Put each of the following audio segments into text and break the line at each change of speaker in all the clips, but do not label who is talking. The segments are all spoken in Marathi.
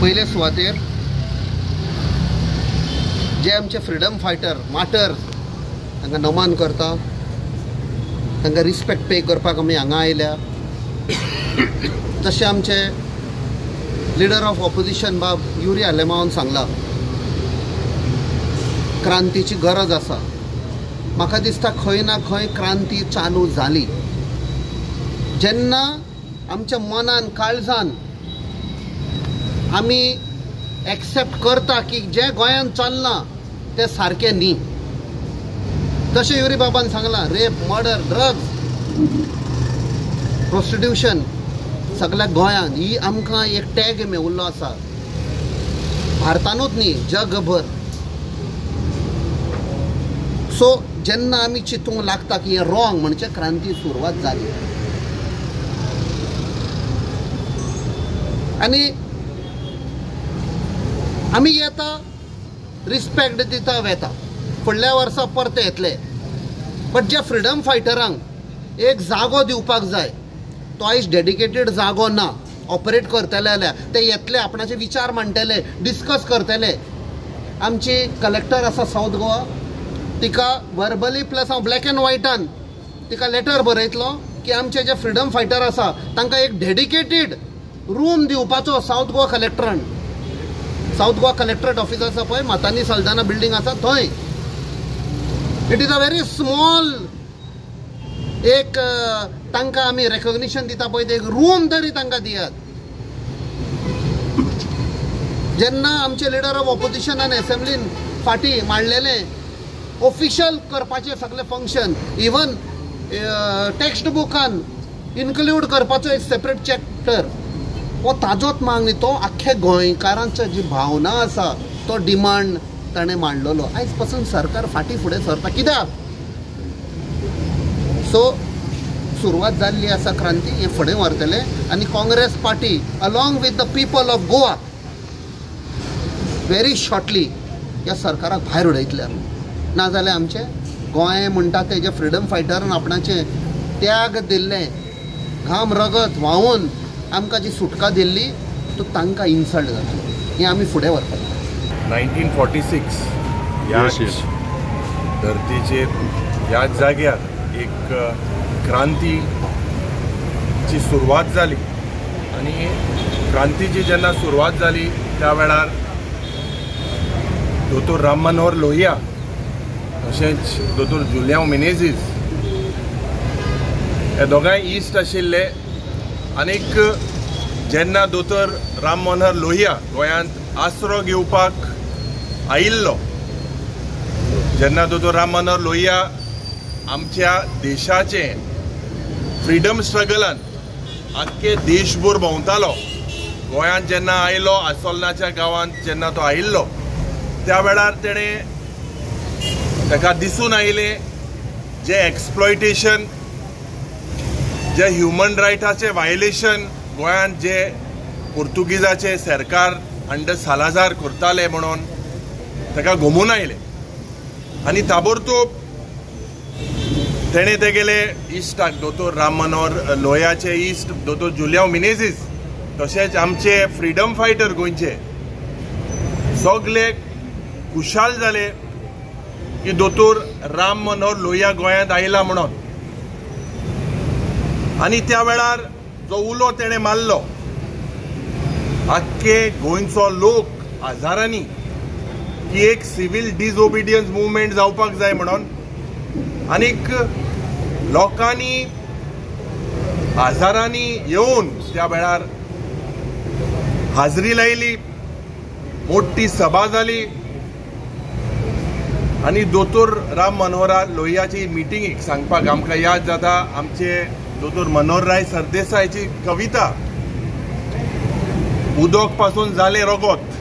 पयले सुवातेर जे आमचे फ्रीडम फायटर मार्टर्स तांकां नमन करता, तांकां रिस्पेक्ट पे करपाक आमी हांगा आयल्या। तशें आमचे लिडर ऑफ ऑपोजिशन बाब युरी आलेमावन सांगला क्रांतीची गरज आसा। म्हाका दिसता खंय ना खंय क्रांती चालू जाली जेन्ना आमच्या मनान काळजान आमी एक्सेप्ट करता की जे गोंयांत चलना ते सारकें न्ही। तशें युरी बाबान सांगला रेप, मर्डर, ड्रग्स, प्रोस्टिट्यूशन सगळ्या गोंयांत ही आमकां एक टॅग मेळिल्लो आसा, भारतानूच न्ही जगभर। सो जेन्ना आमी चिंतूंक लागता की हें रॉंग म्हणजे क्रांती सुरवात जाली। आनी आमी येता रिस्पेक्ट दिता वेता, फुडल्या वर्सा परते येतले। बट जे फ्रीडम फायटरांक एक जागो दिवपाक जाय तो आयज डेडिकेटेड जागो ना। ऑपरेट करतले जाल्यार ते येतले, आपणाचे विचार मांडटले, डिस्कस करतले। आमची कलेक्टर आसा साऊथ गोवा, तिका वर्बली प्लस हांव ब्लॅक एंड व्हायटान तिका लेटर बरयतलो की आमचे जे फ्रीडम फायटर आसा तांकां एक डेडिकेटेड रूम दिवपाचो साऊथ गोवा कलेक्टरान। साऊथ गोवा कलेक्टरेट ऑफिस आसा पळय, मातानी साल्दाना बिल्डींग आसा थंय। It is a very small एक तांकां आमी रेकॉग्निशन दिता पळय, एक रूम तरी तांकां दियात। जेन्ना आमचे लिडर ऑफ ऑपोजिशनान एसेंब्लीन फाटी मांडलेले ऑफिशियल करपाचे सगळे फंक्शन, इवन टेक्स्ट बुकान इन्क्लूड करपाचो एक सेपरेट चॅप्टर, वो ताजोच मागणी, तो आख्खे गोंयकारांचो जी भावना आसा तो डिमांड ताणें मांडलेलो। आयज पासून सरकार फाटी फुडें सरता कित्याक? सो सुरवात जाल्ली आसा क्रांती, हें फुडें व्हरतले आनी Congress party along with the people of Goa very shortly ह्या सरकाराक भायर उडयतले। नाजाल्यार आमचे गोंय म्हणटा तेजे फ्रीडम फायटरान आपणाचे त्याग दिल्ले, घाम रगत व्हांवून आमकां जी सुटका दिल्ली तो तांकां इन्सल्ट जातलो, हें आमी फुडें व्हरतले।
1946 ह्या धर्तीचेर ह्या जाग्यार एक क्रांतीची सुरवात जाली आनी क्रांतीची जेन्ना सुरवात जाली त्या वेळार दोतोर राम मनोहर लोहिया तशेंच दोतोर जुलियांव मेनेझीस हे दोगांय इश्ट आशिल्ले। आनीक जेन्ना दोतोर राम मनोहर लोहिया गोंयांत आसरो घेवपाक आयिल्लो, जेन्ना दोतोर राम मनोहर लोहिया आमच्या देशाचे फ्रीडम स्ट्रगलान आख्खे देशभर भोंवतालो, गोंयांत जेन्ना आयलो, आसोलनाच्या गांवांत जेन्ना तो आयिल्लो त्या वेळार तेणें ताका दिसून आयलें जे एक्सप्लॉयटेशन, जे ह्युमन रायटाचे वायलेशन गोंयांत जे पोर्तुगीजाचे सरकार अंडर सालाजार करताले म्हणून ताका घुमून आयले। आनी ताबडतोब तेणें तेगेले इश्टाक दोतोर राम मनोहर लोहियाचे इश्ट दोतोर जुलियांव मेनेझीस तशेंच आमचे फ्रीडम फायटर गोंयचे सगळे खुशाल जाले की दोतोर राम मनोहर लोहिया गोंयांत आयला म्हणून। आनी त्या वेळार जो उलो तेणें मारलो आख्खे गोंयचो लोक हजारांनी की एक सिव्हिल डिसओबिडियन्स मुवमेंट जावपाक जाय म्हणून, आनीक लोकांनी हजारांनी येवन त्या वेळार हाजरी लायली, मोठी सभा जाली आनी दोतोर राम मनोहर लोहियाची मिटींग सांगपाक आमकां याद जाता आमचे दोतोर मनोहरराय सरदेसायची कविता, उदक पासून जाले रगत।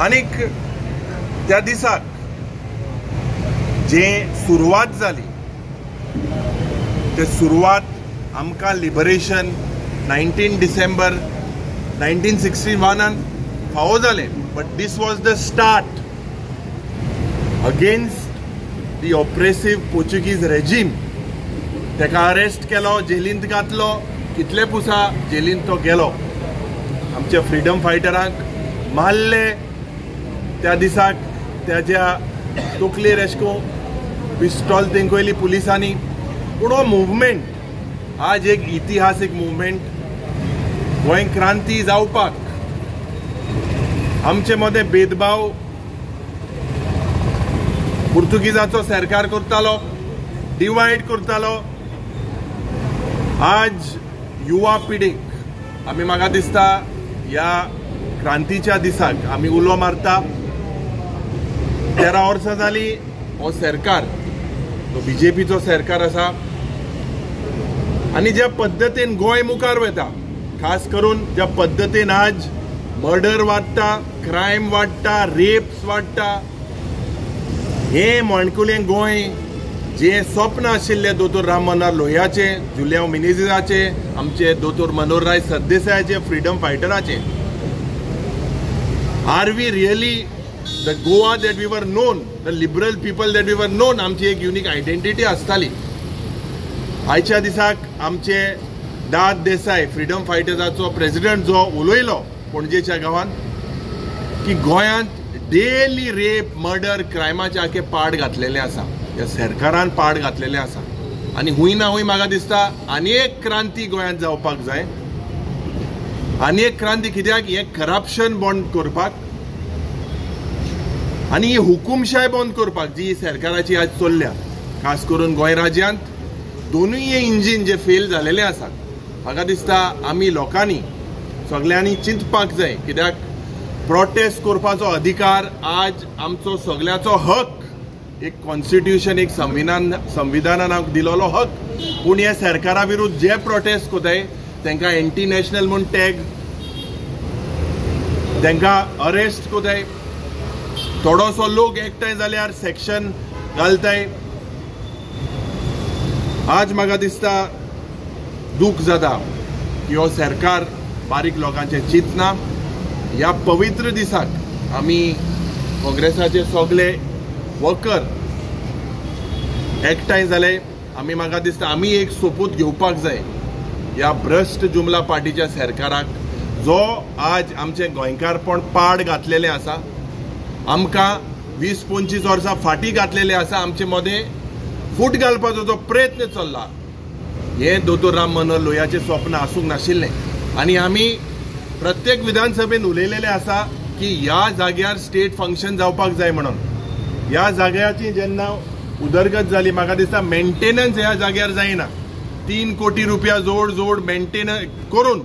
आनीक त्या दिसाक जे सुरवात जाली ते सुरवात आमकां लिबरेशन 19 डिसेंबर 1961 फावो जालें। But this was the start against the oppressive Portuguese regime. ताका अरेस्ट केलो, जेलींत घातलो, कितले पुसा जेलींत तो गेलो। आमच्या फ्रीडम फायटरांक मारले त्या दिसाक त्याच्या तकलेर एशको पिस्टॉल तेंकयली पुलिसांनी. पूण हो मुवमेंट आज एक इतिहासीक मुवमेंट. गोंय क्रांती जावपाक आमचे मदें भेदभाव पुर्तुगीजाचो सरकार करतालो, डिवायड करतालो. आज युवा पिढीक आमी म्हाका दिसता ह्या क्रांतीच्या दिसाक आमी उलो मारता. 13 वर्सां जाली हो सरकार, तो बीजेपीचो सरकार आसा. आनी ज्या पद्दतीन गोंय मुखार वता, खास करून ज्या पद्दतीन आज मर्डर वाडटा, क्रायम वाडटा, रेप्स वाडटा, हे मोणकुलें गोंय जे स्वप्न आशिल्ले दोतोर राम मनोहर लोहियाचे, जुलियांव मिनेझीसाचे, आमचे दोतोर मनोहरराय सरदेसायाचे, फ्रीडम फायटराचे. Are we really the Goa that we were known, the liberal people that we were known? आमची एक युनिक आयडेंटिटी आसताली. आयच्या दिसाक आमचे दाद देसाय फ्रीडम फायटर्साचो प्रेसिडेंट जो उलयलो पणजेच्या गांवांत की गोंयांत डेली रेप, मर्डर, क्रायमाचे आखे पाड घातलेले आसा, ह्या सरकारान पाड घातलेले आसा. आनी हूंय ना हूंय म्हाका दिसता आनी एक क्रांती गोंयांत जावपाक जाय. आनी एक क्रांती कित्याक? हें करप्शन बंद करपाक आनी ही हुकुमशाय बंद करपाक जी सरकाराची आज चल्ल्या, खास करून गोंय राज्यांत. दोनूय हे इंजीन जे फेल जालेले आसात, म्हाका दिसता आमी लोकांनी सगळ्यांनी चिंतपाक जाय. कित्याक प्रोटेस्ट करपाचो अधिकार आज आमचो सगळ्याचो हक, एक कॉन्स्टिट्यूशन, एक संविधानान आमकां दिलोलो हक. पूण हे सरकारा विरुद्ध जे प्रोटेस्ट कोताय तांकां एंटी नॅशनल म्हूण टॅग, तांकां अरेस्ट कोताय. थोडोसो लोक एकठांय जाल्यार सेक्शन घालताय. आज म्हाका दिसता दूख जाता की हो सरकार बारीक लोकांचे चिंतना. ह्या पवित्र दिसाक आमी काँग्रेसाचे सगळे वर्कर एकठांय जाले. आमी म्हाका दिसता आमी एक सोपूत घेवपाक जाय ह्या भ्रश्ट जुमला पार्टीच्या सरकाराक, जो आज आमचे गोंयकारपण पाड घातलेले आसा. आमकां 20-25 वर्सां फाटीं घातलेले आसा. आमचे मदें फूट घालपाचो जो प्रयत्न चल्ला, हें दोतोर राम मनोहर लोहियाचें स्वप्न आसूंक नाशिल्लें. आनी आमी प्रत्येक विधानसभेन उलयलेले आसा की ह्या जाग्यार स्टेट फंक्शन जावपाक जाय म्हणून. ह्या जाग्याची जेन्ना उदरगत जाली, म्हाका दिसता मेंटेनन्स ह्या जाग्यार जायना. 3 कोटी रुपया जोड मेंटेनन्स करून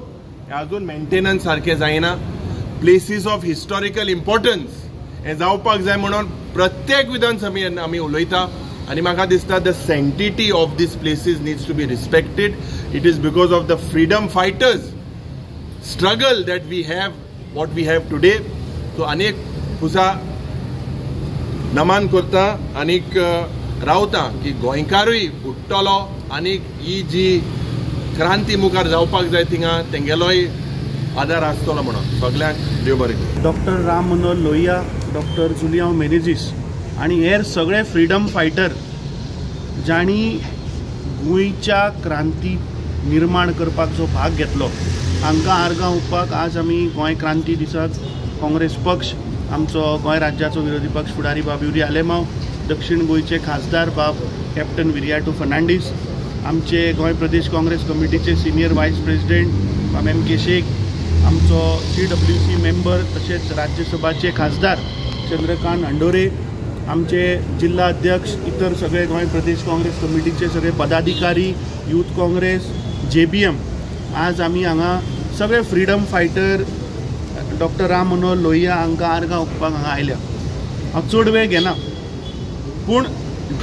अजून मेंटेनन्स सारकें जायना. प्लेसीस ऑफ हिस्टॉरिकल इम्पॉर्टन्स हे जावपाक जाय म्हणून प्रत्येक विधानसभेन आमी उलयता. आनी म्हाका दिसता the sanctity of these places needs to be respected. It is because of the freedom fighters struggle that we have what we have today. So अनेक खुसा नमान करता आनीक रावता की गोंयकारूय उठ्ठलो आनीक ही जी क्रांती मुखार जावपाक जाय थिंगा तेंगेलोय आदार आसतलो म्हणून. सगळ्यांक देव बरें करूं.
डॉक्टर राम मनोहर लोहिया, डॉक्टर जुलियांव मिनेझीस आनी हेर सगळे फ्रीडम फायटर जांणी गोंयच्या क्रांती निर्माण करपाक जो भाग घेतलो, हांकां आर्गां ओंपपाक आज आमी गोंय क्रांती दिसाक काँग्रेस पक्ष, आमचो गोंय राज्याचो विरोधी पक्ष फुडारी बाब युरी आलेमांव, दक्षिण गोंयचे खासदार बाब कॅप्टन विरियाटो फर्नांडीस, आमचे गोंय प्रदेश काँग्रेस कमिटीचे सिनियर वायस प्रेसिडेंट बाब एम के शेख, आमचो CWC मेंबर तशेंच राज्यसभाचे खासदार चंद्रकांत हंडोरे, आमचे जिल्हा अध्यक्ष, इतर सगळे गोंय प्रदेश काँग्रेस कमिटीचे सगळे पदाधिकारी, यूथ काँग्रेस, JBM. आज आमी हांगा सगळे freedom fighter doctor Ram Manohar Lohia हांकां आर्गां ओंपपाक हांगा आयल्या. हांव चड वेळ घेना, पूण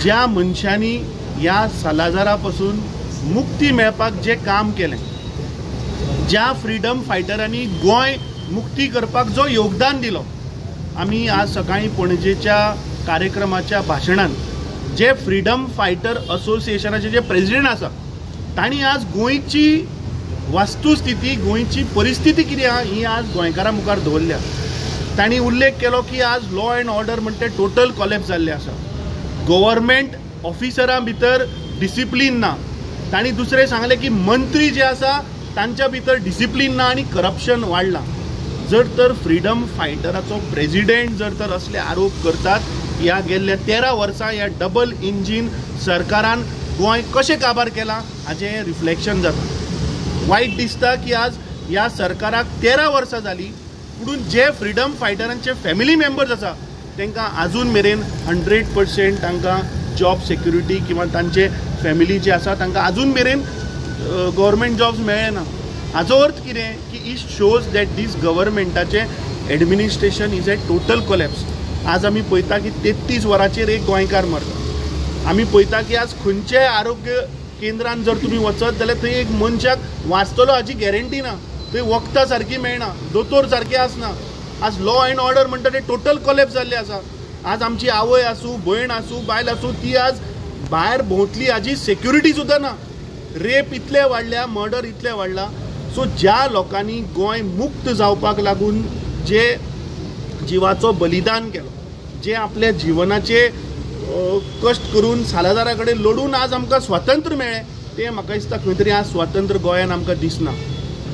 ज्या मनशांनी ह्या सालाजारा पासून मुक्ती मेळपाक जें काम केलें, ज्या फ्रीडम फायटरांनी गोंय मुक्ती करपाक जो योगदान दिलो, आमी आज सकाळीं पणजेच्या कार्यक्रमाच्या भाशणांत जे फ्रीडम फायटर असोसिएशनाचे जे प्रेसिडेंट आसा तांणी आज गोंयची वस्तुस्थिती, गोंयची परिस्थिती कितें आहा ही आज गोंयकारां मुखार दवरल्या. तांणी उल्लेख केलो की आज लॉ एंड ऑर्डर म्हणटा टोटल कॉलेप्स जाल्ले आसा. गव्हर्मेंट ऑफिसरां भितर डिसिप्लीन ना. तांणी दुसरें सांगलें की मंत्री जे आसा तांच्या भितर डिसिप्लीन ना आनी करप्शन वाडलां. जर तर फ्रीडम फायटराचो प्रेसिडेंट जर तर असले आरोप करतात, ह्या गेल्ल्या 13 वर्सां ह्या डबल इंजीन सरकारान गोंय कशें काबार केलां हाचें रिफ्लेक्शन जाता. वायट दिसता की आज ह्या सरकाराक 13 वर्सां जालीं, पूण जे फ्रीडम फायटरांचे फॅमिली मेंबर्स आसा तांकां आजून मेरेन 100% तांकां जॉब सिक्युरिटी किंवा तांचे फॅमिली जे आसा तांकां आजून मेरेन गव्हर्मेंट जॉब्स मेळ्ळे ना. हाचो अर्थ कितें की इट शोज दॅट दीस गव्हर्मेंटाचें administration is a total collapse. आज आमी पळयता की 33 वरांचेर एक गोंयकार मरता. आमी पळयता की आज खंयचेय आरोग्य केंद्रान जर तुमी वचत जाल्यार थंय एक मनशाक वाचतलो हाची गॅरंटी ना. थंय वखदां सारकी मेळना, दोतोर सारके आसना. आज लॉ अँड ऑर्डर म्हणटा ते टोटल कोलॅप्स जाल्ले आसा. आज आमची आवय आसूं, भयण आसूं, बायल आसूं, ती आज भायर भोंवतली हाची सेक्युरिटी सुद्दां ना. रेप इतले वाडल्या, मर्डर इतले वाडला. सो ज्या लोकांनी गोंय मुक्त जावपाक लागून जे जिवाचो बलिदान केलो, जे आपल्या जिवनाचे कश्ट करून सालादारा कडेन लढून आज आमकां स्वातंत्र्य मेळ्ळें, ते म्हाका दिसता खंय तरी आज स्वातंत्र्य गोंयान आमकां दिसना.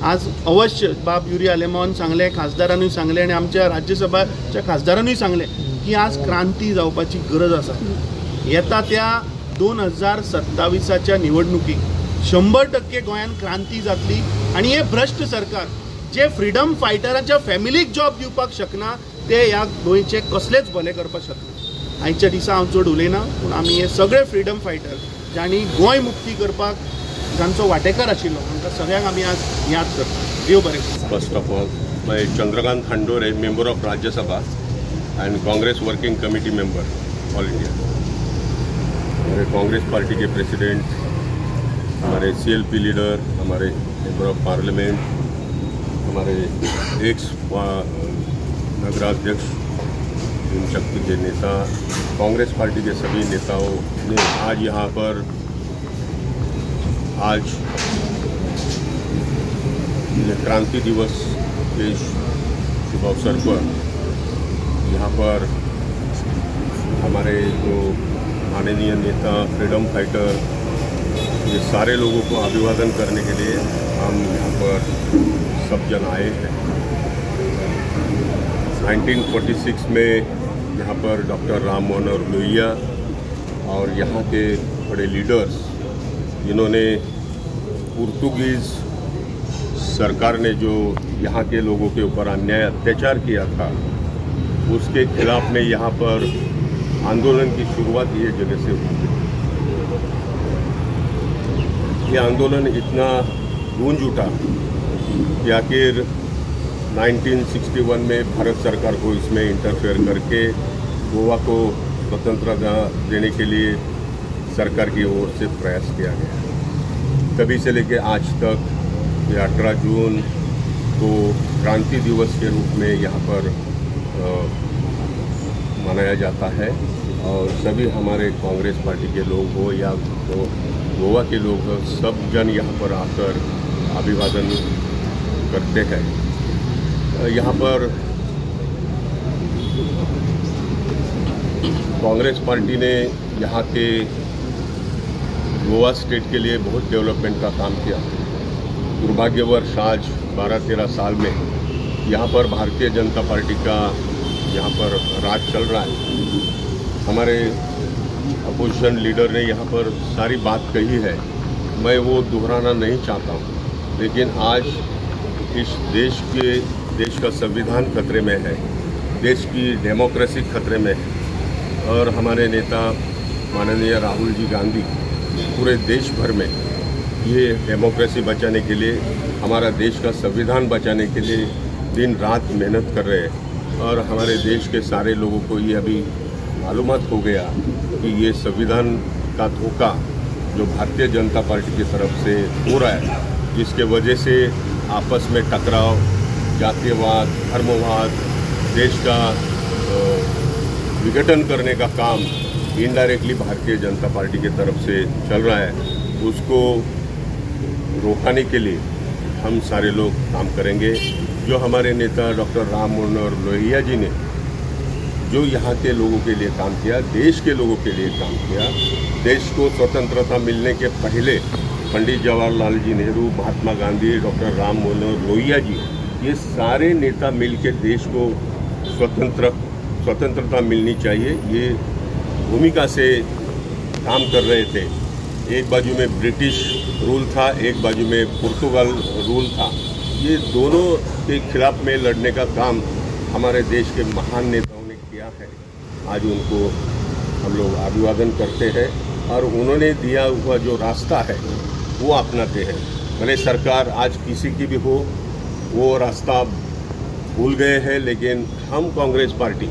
आज अवश्य बाब युरी आलेमान सांगले, खासदारांनी सांगले आनी आमच्या राज्यसभाच्या खासदारांनी सांगले की आज क्रांती जावपाची गरज आसा. येता त्या 2027च्या निवडणुकीक 100% गोंयान क्रांती जातली. आनी हे भ्रश्ट सरकार जे फ्रीडम फायटरांच्या फॅमिलीक जॉब दिवपाक शकना, ते ह्या गोंयचे कसलेच भले करपाक शकना. आयच्या दिसा हांव चड उलयना, पूण आमी हे सगळे फ्रीडम फायटर जांणी गोंय मुक्ती करपाक जांचो वांटेकार आशिल्लो, तांकां सगळ्यांक आमी आज याद करता. देव बरें.
फर्स्ट ऑफ ऑल मैं Chandrakant Khandore, member of Rajya Sabha and Congress working committee member all India. हमारे कांग्रेस पार्टी के प्रेसिडेंट, हमारे CLP लीडर, हमारे मेंबर ऑफ पार्लियामेंट, हमारे एक्स नगराध्यक्ष, शक्ति के नेता, कांग्रेस पार्टी के सभी नेताओं ने आज यहाँ पर क्रांति दिवस के शुभ अवसर पर यहाँ पर हमारे जो माननीय नेता, फ्रीडम फाइटर, ये सारे लोगों को अभिवादन करने के लिए हम यहाँ पर सब जन आए हैं. 1946 में यहाँ पर डॉक्टर राम मनोहर लोहिया और यहाँ के बड़े लीडर्स, जिन्होंने पुर्तगालीज सरकार ने जो यहाँ के लोगों के ऊपर अन्याय अत्याचार किया था, उसके खिलाफ में यहाँ पर आंदोलन की शुरुआत ये जगह से हुई. ये आंदोलन इतना गूंज उठा कि आखिर 1961 में भारत सरकार को इसमें इंटरफेयर करके गोवा को स्वतंत्रता देने के लिए सरकार की ओर से प्रयास किया गया. तभी से लेके आज तक ये 18 जून को क्रांति दिवस के रूप में यहाँ पर मनाया जाता है. और सभी हमारे कांग्रेस पार्टी के लोग हो या तो गोवा के लोग हो, सब जन यहाँ पर आकर अभिवादन करते हैं. यहाँ पर कांग्रेस पार्टी ने यहाँ के गोवा स्टेट के लिए बहुत डेवलपमेंट का काम किया. दुर्भाग्यवश आज 12-13 साल में यहाँ पर भारतीय जनता पार्टी का यहाँ पर राज चल रहा है. हमारे अपोजिशन लीडर ने यहाँ पर सारी बात कही है, मैं वो दोहराना नहीं चाहता हूँ. लेकिन आज इस देश का संविधान खतरे में है, देश की डेमोक्रेसी खतरे में है. और हमारे नेता माननीय राहुल जी गांधी पूरे देश भर में ये डेमोक्रेसी बचाने के लिए, हमारा देश का संविधान बचाने के लिए दिन रात मेहनत कर रहे हैं. और हमारे देश के सारे लोगों को ये अभी मालूमात हो गया कि ये संविधान का धोखा जो भारतीय जनता पार्टी की तरफ से हो रहा है, जिसके वजह से आपस में टकराव, जातीयवाद, धर्मवाद, देश का विघटन करने का काम इनडायरेक्टली भारतीय जनता पार्टी की तरफ से चल रहा है. उसको रोकने के लिए हम सारे लोग काम करेंगे. जो हमारे नेता डॉक्टर राम मनोहर लोहिया जी ने जो यहाँ के लोगों के लिए काम किया, देश के लोगों के लिए काम किया, देश को स्वतंत्रता मिलने के पहले पंडित जवाहरलाल जी नेहरू, महात्मा गांधी, डॉक्टर राम मनोहर लोहिया जी ये सारे नेता मिलकर देश को स्वतंत्रता मिलनी चाहिए, ये भूमिका से काम कर रहे थे। एक बाजू में ब्रिटिश रूल था, एक बाजू में पुर्तगाल रूल था। ये दोनों के खिलाफ में लड़ने का काम हमारे देश के महान नेताओं ने किया है। आज उनको हम लोग अभिवादन करते हैं और उन्होंने दिया हुआ जो रास्ता है वो अपनाते हैं। भले सरकार आज किसी की भी हो, वो रास्ता भूल गए हैं, लेकिन हम कांग्रेस पार्टी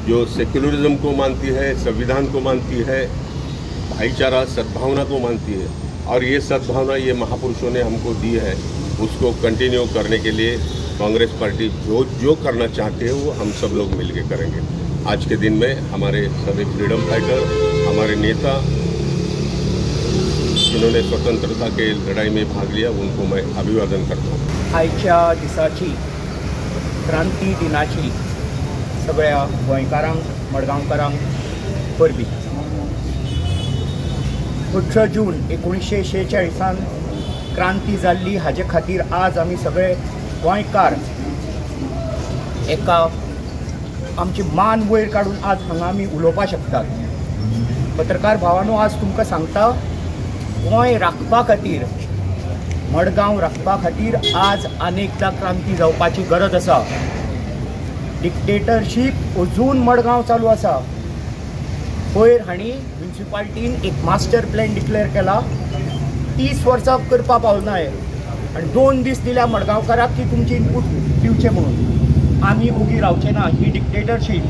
जो सेक्युलरिज्म को मानती है, संविधान को मानती है, भाईचारा सद्भावना को मानती है, और ये सद्भावना ये महापुरुषों ने हमको दी है, उसको कंटिन्यू करने के लिए कांग्रेस पार्टी जो करना चाहते हैं वो हम सब लोग मिलकर करेंगे। आज के दिन में हमारे सभी फ्रीडम फाइटर, हमारे नेता जिन्होंने स्वतंत्रता के लड़ाई में भाग लिया, उनको मैं अभिवादन करता हूँ।
आयच्या दिसाची क्रांती दिनाची सगळ्या गोंयकारांक, मडगांवकारांक परबी। 18 जून 1946 क्रांती जाल्ली, हाजे खातीर आज आमी सगळे गोंयकार एका आमची मान वयर काडून आज हांगा आमी उलोवपाक शकतात। पत्रकार भावानो, आज तुमकां सांगता, गोंय राखपा खातीर, मडगांव राखपा खातीर आज अनेकदा क्रांती जावपाची गरज आसा। डिक्टेटरशीप अजून मडगांव चालू आसा। पयर हांणी म्युनिसिपालिटीन एक मास्टर प्लॅन डिक्लेअर केला, 30 वर्सां करपा पावना आनी 2 दीस दिल्या मडगांवकाराक की तुमचे इनपूट दिवचे म्हणून। आमी ओगी रावचे ना, ही डिक्टेटरशीप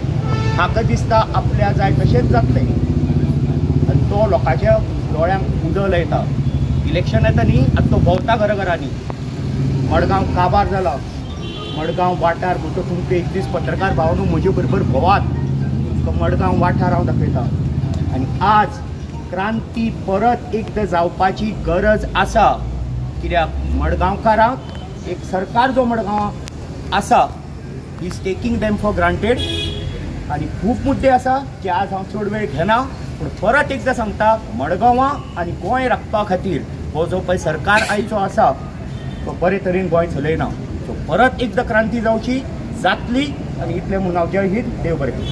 म्हाका दिसता आपल्या जाय तशेंच जातलें आनी तो लोकांच्या दोळ्यांक उदक लायता। इलेक्शन येता न्ही, आतां तो भोंवता घराघरांनी, मडगांव काबार जाला, मडगांव वाठार म्हणटो तुमकां एक दीस पत्रकार भावानो म्हजे बरोबर भोवात, तो मडगांव वाठार हांव दाखयता। आनी आज क्रांती परत एकदां जावपाची गरज आसा, कित्याक मडगांवकारांक एक सरकार जो मडगांव आसा is taking them for granted, आनी खूब मुद्दे आसा जे आज हांव चड वेळ घेना, पूण परत एकदां सांगता, मडगांवां आनी गोंय राखपा खातीर हो जो पळय सरकार आयचो आसा तो बरे तरेन गोंय चलयना। सो परत एकदां क्रांती जावची, जातली, आनी इतलें म्हणून हांव जय हिंद, देव बरें करूं।